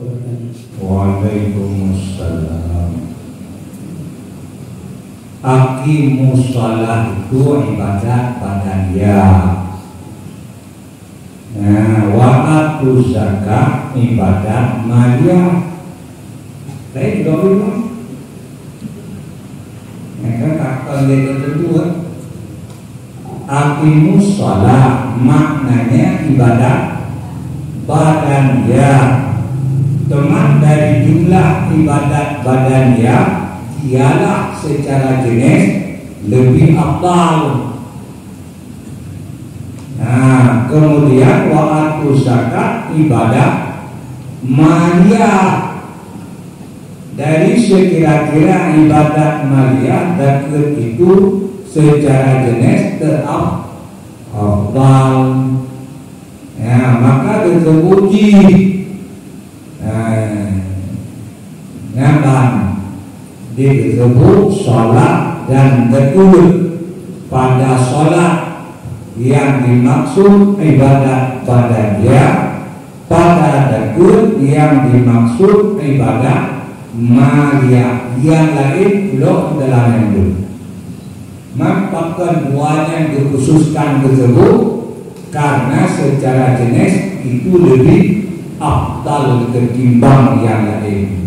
wabarakatuh. Waalaikumsalam. Aqimus shalah itu ibadat badaniah. Nah, wa atuz zakat ibadat maliyah. Baik, dua. Maka kata yang kedua, aqimus shalah maknanya ibadat badaniah. Teman dari jumlah ibadat badaniah ialah secara jenis lebih afdal. Nah, kemudian wa'atu zakat ibadat maliyah. Dari sekira-kira ibadat maliyah zakat itu secara jenis terafdal. Ya, maka teruji nyaman disebut sholat dan betul pada sholat yang dimaksud ibadat badaniah, pada betul yang dimaksud ibadat maliyah. Yang lain belum dalam itu. Maka keduanya dikhususkan tersebut karena secara jenis itu lebih afdal ketimbang yang lain.